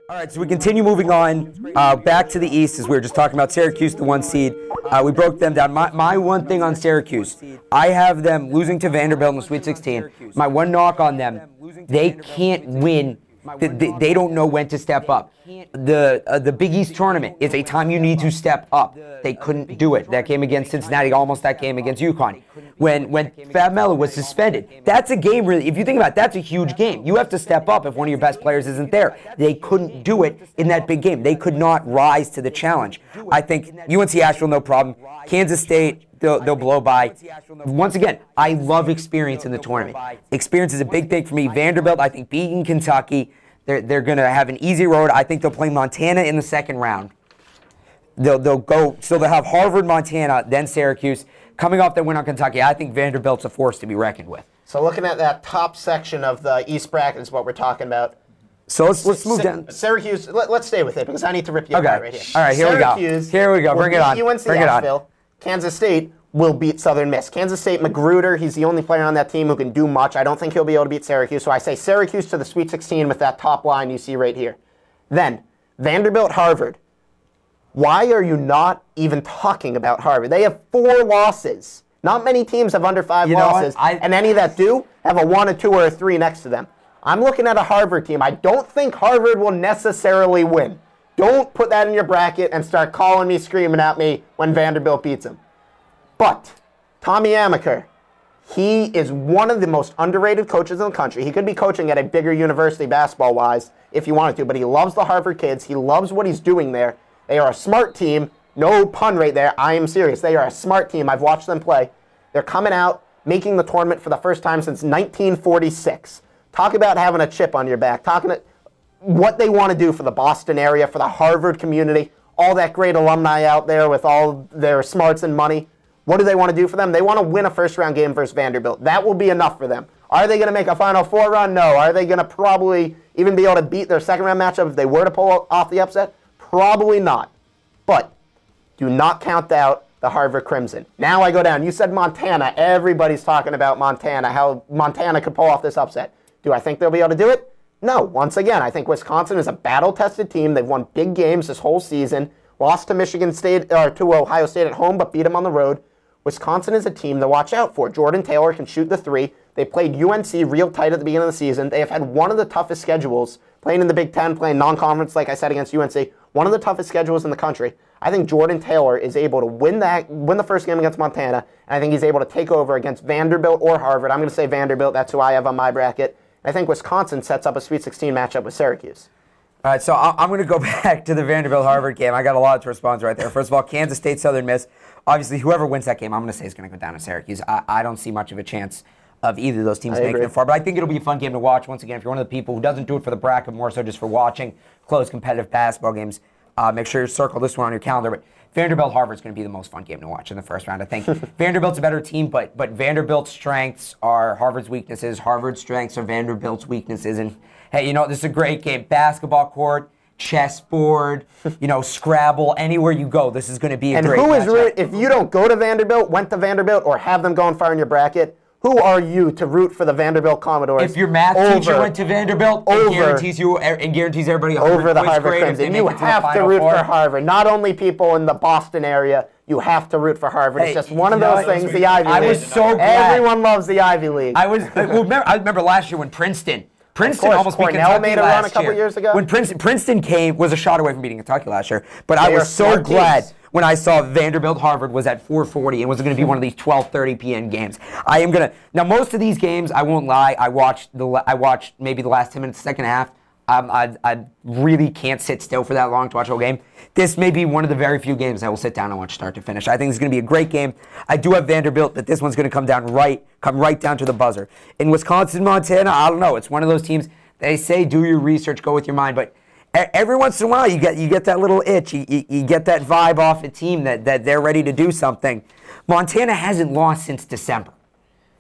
All right, so we continue moving on back to the East as we were just talking about Syracuse, the 1 seed. We broke them down. My one thing on Syracuse, I have them losing to Vanderbilt in the Sweet 16. My one knock on them, they can't win. They don't know when to step up. The Big East tournament is a time you need to step up. They couldn't do it. That game against Cincinnati, almost that game against UConn. When Fab Melo was suspended, that's a game really, if you think about it, that's a huge game. You have to step up if one of your best players isn't there. They couldn't do it in that big game. They could not rise to the challenge. I think UNC Asheville, no problem. Kansas State, they'll blow by. Once again, I love experience in the tournament. Experience is a big thing for me. Vanderbilt, I think, beating Kentucky. They're going to have an easy road. I think they'll play Montana in the second round. They'll go, so they'll have Harvard, Montana, then Syracuse. Coming off their win on Kentucky, I think Vanderbilt's a force to be reckoned with. So looking at that top section of the East bracket is what we're talking about. So let's move down. Syracuse, let's stay with it because I need to rip you apart right here. All right, here we go. Here we go. Bring it on. UNC Asheville. Kansas State will beat Southern Miss. Kansas State, Magruder, he's the only player on that team who can do much. I don't think he'll be able to beat Syracuse. So I say Syracuse to the Sweet 16 with that top line you see right here. Then Vanderbilt, Harvard. Why are you not even talking about Harvard? They have 4 losses. Not many teams have under 5 losses, and any that do have a 1, a 2, or a 3 next to them. I'm looking at a Harvard team. I don't think Harvard will necessarily win. Don't put that in your bracket and start calling me, screaming at me when Vanderbilt beats them. But Tommy Amaker, he is one of the most underrated coaches in the country. He could be coaching at a bigger university basketball-wise if he wanted to, but he loves the Harvard kids. He loves what he's doing there. They are a smart team. No pun right there. I am serious. They are a smart team. I've watched them play. They're coming out, making the tournament for the first time since 1946. Talk about having a chip on your back. Talking about what they want to do for the Boston area, for the Harvard community, all that great alumni out there with all their smarts and money. What do they want to do for them? They want to win a first-round game versus Vanderbilt. That will be enough for them. Are they going to make a Final Four run? No. Are they going to probably even be able to beat their second-round matchup if they were to pull off the upset? Probably not. But do not count out the Harvard Crimson. Now I go down. You said Montana. Everybody's talking about Montana, how Montana could pull off this upset. Do I think they'll be able to do it? No. Once again, I think Wisconsin is a battle-tested team. They've won big games this whole season. Lost to Michigan State or to Ohio State at home, but beat them on the road. Wisconsin is a team to watch out for. Jordan Taylor can shoot the 3. They played UNC real tight at the beginning of the season. They have had one of the toughest schedules, playing in the Big Ten, playing non-conference, like I said, against UNC. One of the toughest schedules in the country. I think Jordan Taylor is able to win the first game against Montana, and I think he's able to take over against Vanderbilt or Harvard. I'm going to say Vanderbilt. That's who I have on my bracket. I think Wisconsin sets up a Sweet 16 matchup with Syracuse. All right, so I'm going to go back to the Vanderbilt-Harvard game. I got a lot to respond to right there. First of all, Kansas State, Southern Miss. Obviously, whoever wins that game, I'm going to say is going to go down to Syracuse. I don't see much of a chance of either of those teams making it far. But I think it'll be a fun game to watch. Once again, if you're one of the people who doesn't do it for the bracket, more so just for watching close competitive basketball games, make sure you circle this one on your calendar. But Vanderbilt-Harvard's going to be the most fun game to watch in the first round. I think Vanderbilt's a better team, but Vanderbilt's strengths are Harvard's weaknesses. Harvard's strengths are Vanderbilt's weaknesses. And, hey, you know, this is a great game. Basketball court, chessboard, Scrabble, anywhere you go, this is going to be a great matchup. If you don't go to Vanderbilt, went to Vanderbilt, or have them going far in your bracket, who are you to root for the Vanderbilt Commodores? If your math teacher went to Vanderbilt, it guarantees everybody over the Harvard Crimson. You have to root for Harvard. Not only people in the Boston area, you have to root for Harvard. It's just one of those things, the Ivy League. I was so glad. Everyone loves the Ivy League. I remember last year when Princeton almost beat Kentucky made a run a couple years ago. When Princeton was a shot away from beating Kentucky last year. But I was so glad when I saw Vanderbilt-Harvard was at 4:40 and was going to be one of these 12:30 p.m. games. Now most of these games, I won't lie, I watched maybe the last 10 minutes, second half. I really can't sit still for that long to watch a whole game. This may be one of the very few games I will sit down and watch start to finish. I think it's going to be a great game. I do have Vanderbilt, but this one's going to come right down to the buzzer. In Wisconsin, Montana, I don't know. It's one of those teams, they say do your research, go with your mind, but every once in a while you get that little itch. You get that vibe off a team that they're ready to do something. Montana hasn't lost since December,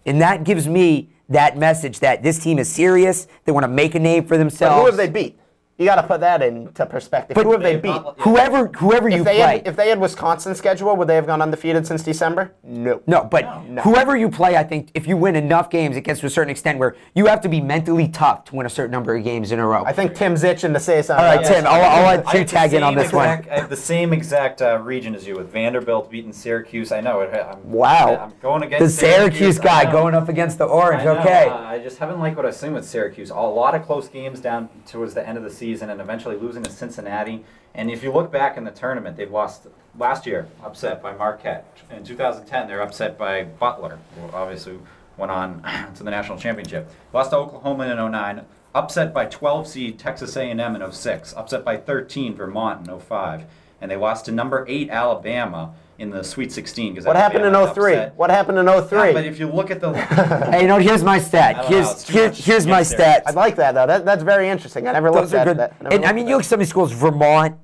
and that gives me that message that this team is serious. They want to make a name for themselves. But who have they beat? You got to put that into perspective. But who have they beat? Whoever you play. If they had Wisconsin's schedule, would they have gone undefeated since December? No. No, but whoever you play, I think if you win enough games, it gets to a certain extent where you have to be mentally tough to win a certain number of games in a row. I think Tim's itching to say something. All right, Tim, I'll let you tag in on this one. I have the same exact region as you with Vanderbilt beating Syracuse. I know. Wow. I'm going against the Syracuse guy going up against the Orange. Okay. I just haven't liked what I've seen with Syracuse. A lot of close games down towards the end of the season and eventually losing to Cincinnati. And if you look back in the tournament, they've lost last year, upset by Marquette. In 2010, they're upset by Butler, who obviously went on to the national championship. Lost to Oklahoma in 2009, upset by 12 seed Texas A&M in 2006, upset by 13 Vermont in 2005, and they lost to number 8 Alabama in the Sweet 16. What happened in 2003? What happened in 2003? Yeah, but if you look at the... Hey, here's my stat. Here's my stat. I like that, though. That's very interesting. I never looked at that. And I mean, you look at some of these schools, Vermont,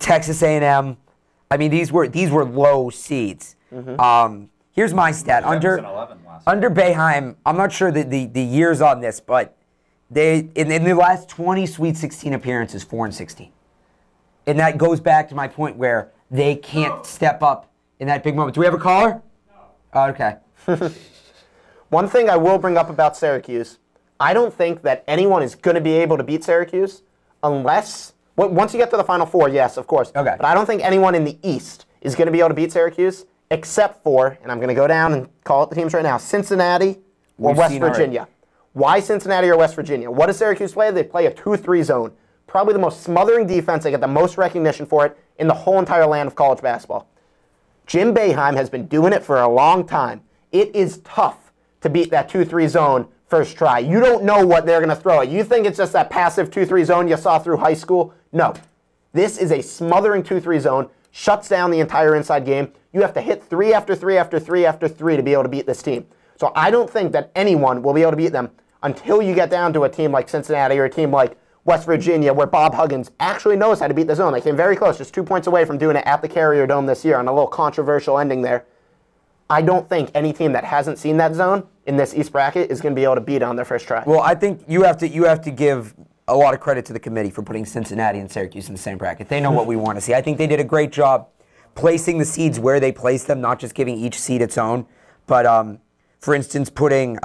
Texas A&M. I mean, these were low seeds. Here's my stat. Under Boeheim, I'm not sure the years on this, but they in the last 20 Sweet 16 appearances, 4-16. And that goes back to my point where they can't step up in that big moment. Do we have a caller? No. Oh, okay. One thing I will bring up about Syracuse, I don't think that anyone is going to be able to beat Syracuse unless, once you get to the Final Four, yes, of course. Okay. But I don't think anyone in the East is going to be able to beat Syracuse except for, and I'm going to go down and call it the teams right now, Cincinnati or West Virginia. Why Cincinnati or West Virginia? What does Syracuse play? They play a 2-3 zone. Probably the most smothering defense. They get the most recognition for it in the whole entire land of college basketball. Jim Boeheim has been doing it for a long time. It is tough to beat that 2-3 zone first try. You don't know what they're going to throw at. You think it's just that passive 2-3 zone you saw through high school? No. This is a smothering 2-3 zone, shuts down the entire inside game. You have to hit 3 after 3 after 3 after 3 to be able to beat this team. So I don't think that anyone will be able to beat them until you get down to a team like Cincinnati or a team like West Virginia, where Bob Huggins actually knows how to beat the zone. They came very close, just 2 points away from doing it at the Carrier Dome this year on a little controversial ending there. I don't think any team that hasn't seen that zone in this East bracket is going to be able to beat it on their first try. Well, I think you have to give a lot of credit to the committee for putting Cincinnati and Syracuse in the same bracket. They know what we want to see. I think they did a great job placing the seeds where they placed them, not just giving each seed its own. But, for instance, putting...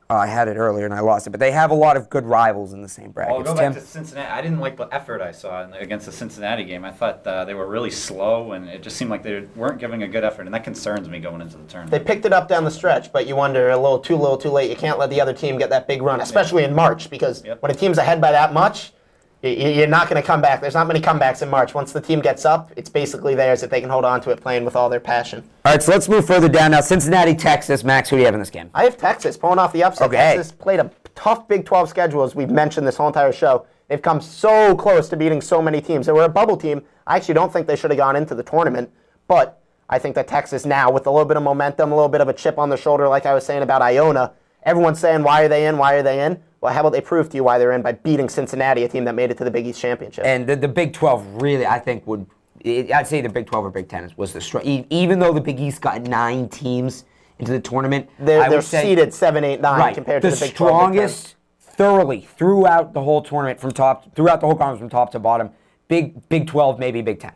I had it earlier and I lost it, but they have a lot of good rivals in the same bracket. I'll go back to Cincinnati. I didn't like the effort I saw against the Cincinnati game. I thought they were really slow, and it just seemed like they weren't giving a good effort, and that concerns me going into the tournament. They picked it up down the stretch, but you wonder, a little too late. You can't let the other team get that big run, especially in March, because when a team's ahead by that much, you're not going to come back. There's not many comebacks in March. Once the team gets up, it's basically theirs if they can hold on to it playing with all their passion. All right, so let's move further down now. Cincinnati, Texas. Max, who do you have in this game? I have Texas pulling off the upset. Okay. Texas played a tough Big 12 schedule, as we've mentioned this whole entire show. They've come so close to beating so many teams. They were a bubble team. I actually don't think they should have gone into the tournament, but I think that Texas now, with a little bit of momentum, a little bit of a chip on their shoulder, like I was saying about Iona, everyone's saying, why are they in? Why are they in? Well, how about they prove to you why they're in by beating Cincinnati, a team that made it to the Big East Championship? And the Big 12 really, I think, I'd say the Big 12 or Big 10 was the strong. Even though the Big East got 9 teams into the tournament, they're seeded 7, 8, 9 compared to the Big 12. The strongest, thoroughly throughout the whole tournament throughout the whole conference from top to bottom. Big 12, maybe Big 10.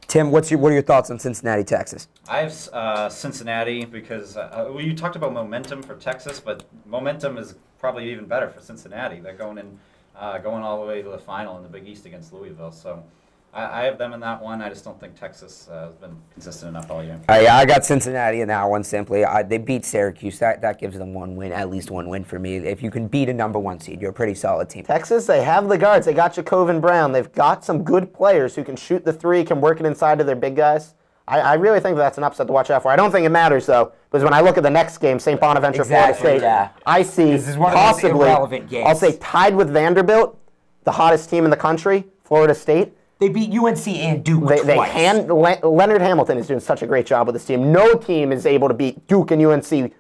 Tim, what are your thoughts on Cincinnati, Texas? I have Cincinnati because you talked about momentum for Texas, but momentum is probably even better for Cincinnati. They're going all the way to the final in the Big East against Louisville. So I have them in that one. I just don't think Texas has been consistent enough all year. I got Cincinnati in that one simply. They beat Syracuse. That gives them 1 win, at least 1 win for me. If you can beat a number 1 seed, you're a pretty solid team. Texas, they have the guards. They got Jacoven Brown. They've got some good players who can shoot the 3, can work it inside of their big guys. I really think that's an upset to watch out for. I don't think it matters, though, because when I look at the next game, St. Bonaventure, Florida State, I see possibly, I'll say tied with Vanderbilt, the hottest team in the country, Florida State. They beat UNC and Duke twice. Leonard Hamilton is doing such a great job with this team. No team is able to beat Duke and UNC,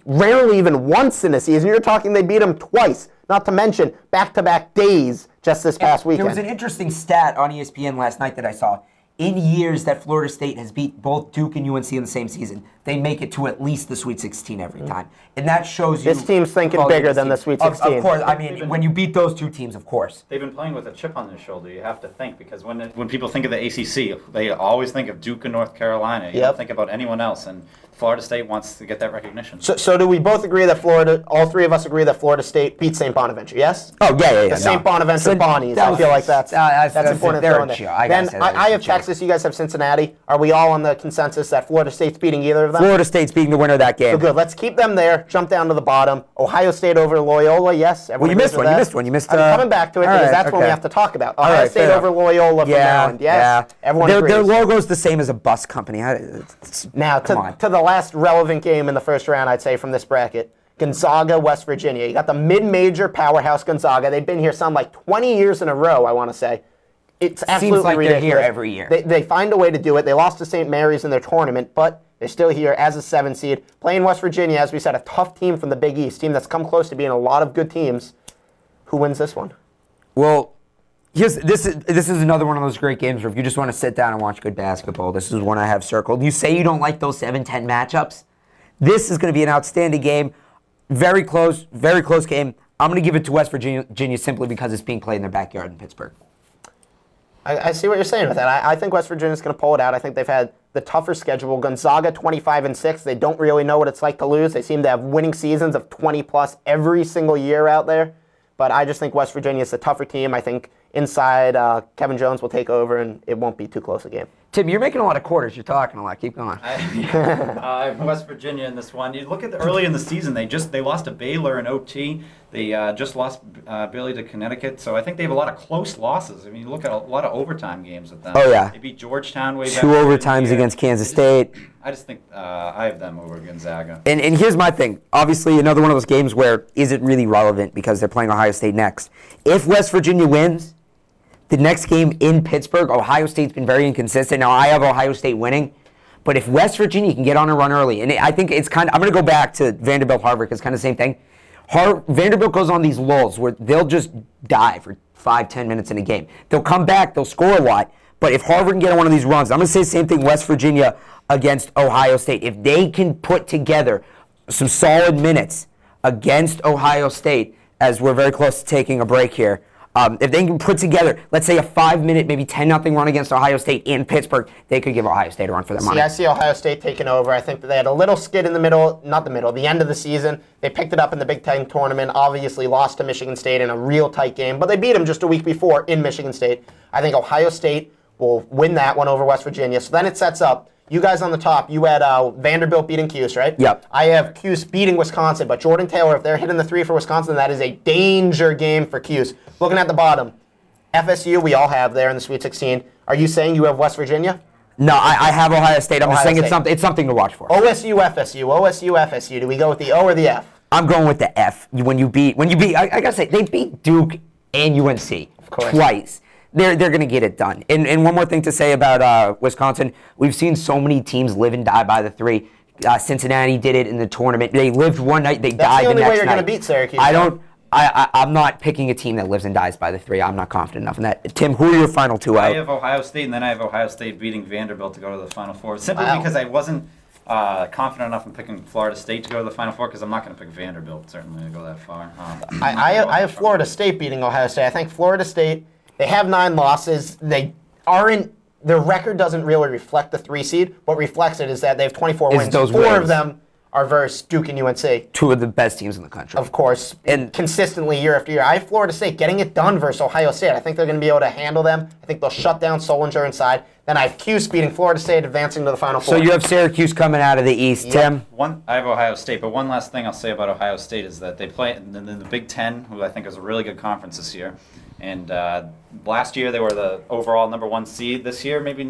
rarely even once in a season. You're talking they beat them twice, not to mention back-to-back days just this past weekend. There was an interesting stat on ESPN last night that I saw. in years that Florida State has beat both Duke and UNC in the same season, they make it to at least the Sweet 16 every time. And that shows you... This team's thinking bigger than the Sweet 16. Of course. I mean, when you beat those two teams, of course. They've been playing with a chip on their shoulder, you have to think, because when people think of the ACC, they always think of Duke and North Carolina. You don't think about anyone else, and Florida State wants to get that recognition. So do we both agree that all three of us agree that Florida State beat St. Bonaventure, yes? Oh, yeah. The St. Bonaventure Bonnies. I feel like that's important to throw in there. I have Texas, you guys have Cincinnati. Are we all on the consensus that Florida State's beating either of them? Florida State's beating the winner of that game. So good. Let's keep them there. Jump down to the bottom. Ohio State over Loyola, yes. Well, you missed one. I'm coming back to it because that's what we have to talk about. Ohio State over Loyola from Maryland, yes. Everyone agrees. Their logo's the same as a bus company. Now, to the last relevant game in the first round, I'd say, from this bracket. Gonzaga, West Virginia. You got the mid-major powerhouse Gonzaga. They've been here some like 20 years in a row, I want to say. It's absolutely Seems like ridiculous. They're here every year. They find a way to do it. They lost to St. Mary's in their tournament, but they're still here as a 7 seed. Playing West Virginia, as we said, a tough team from the Big East, team that's come close to being a lot of good teams. Who wins this one? Well, this is another one of those great games where if you just want to sit down and watch good basketball, this is one I have circled. You say you don't like those 7-10 matchups. This is going to be an outstanding game. Very close game. I'm going to give it to West Virginia simply because it's being played in their backyard in Pittsburgh. I see what you're saying with that. I think West Virginia's going to pull it out. I think they've had the tougher schedule. Gonzaga 25-6. They don't really know what it's like to lose. They seem to have winning seasons of 20+ every single year out there. But I just think West Virginia is the tougher team. I think inside Kevin Jones will take over, and it won't be too close a game. Tim, you're making a lot of quarters. You're talking a lot. Keep going. I have West Virginia in this one. You look at early in the season, they lost to Baylor in OT. They just lost barely to Connecticut. So I think they have a lot of close losses. I mean, you look at a lot of overtime games with them. Oh, yeah. They beat Georgetown way back. 2 overtimes against Kansas State. I just think I have them over Gonzaga. And here's my thing. Obviously, another one of those games where is it really relevant because they're playing Ohio State next. If West Virginia wins, the next game in Pittsburgh, Ohio State's been very inconsistent. Now, I have Ohio State winning. But if West Virginia can get on a run early, and I think it's I'm going to go back to Vanderbilt-Harvard because it's kind of the same thing. Vanderbilt goes on these lulls where they'll just die for 5-10 minutes in a game. They'll come back, they'll score a lot. But if Harvard can get on one of these runs, I'm going to say the same thing West Virginia against Ohio State. If they can put together some solid minutes against Ohio State, as we're very close to taking a break here, if they can put together, let's say, a 5-minute, maybe 10-0 run against Ohio State in Pittsburgh, they could give Ohio State a run for their money. I see Ohio State taking over. I think that they had a little skid in the middle, the end of the season. They picked it up in the Big Ten tournament, obviously lost to Michigan State in a real tight game, but they beat them just a week before in Michigan State. I think Ohio State will win that one over West Virginia. So then it sets up. You guys on the top, you had Vanderbilt beating Cuse, right? Yep. I have Cuse beating Wisconsin, but Jordan Taylor, if they're hitting the 3 for Wisconsin, that is a danger game for Cuse. Looking at the bottom, FSU, we all have there in the Sweet 16. Are you saying you have West Virginia? No, I have Ohio State. I'm just saying it's something to watch for. OSU, FSU. Do we go with the O or the F? I'm going with the F. When you beat, I gotta say, they beat Duke and UNC twice. They're going to get it done. And one more thing to say about Wisconsin, we've seen so many teams live and die by the 3. Cincinnati did it in the tournament. They lived one night, they died the next night. That's the only way you're going to beat Syracuse. I'm not picking a team that lives and dies by the 3. I'm not confident enough in that. Tim, who are your final 2 out? I have Ohio State, and then I have Ohio State beating Vanderbilt to go to the Final Four. Simply because I wasn't confident enough in picking Florida State to go to the Final Four because I'm not going to pick Vanderbilt, certainly, to go that far. I have Florida State beating Ohio State. I think Florida State, they have 9 losses. Their record doesn't really reflect the 3 seed. What reflects it is that they have 24 wins. 4 of them are versus Duke and UNC. 2 of the best teams in the country. Of course, and consistently year after year. I have Florida State getting it done versus Ohio State. I think they're going to be able to handle them. I think they'll shut down Solinger inside. Then I have Cuse beating Florida State, advancing to the Final Four. So you have Syracuse coming out of the East, Tim? I have Ohio State, but one last thing I'll say about Ohio State is that they play in the Big Ten, who I think is a really good conference this year. And last year they were the overall #1 seed. This year, maybe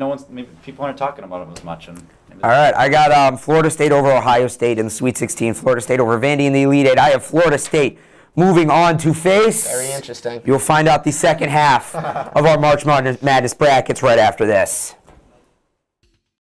people aren't talking about them as much. All right, I got Florida State over Ohio State in the Sweet 16. Florida State over Vandy in the Elite 8. I have Florida State moving on to face. Very interesting. You'll find out the second half of our March Madness brackets right after this.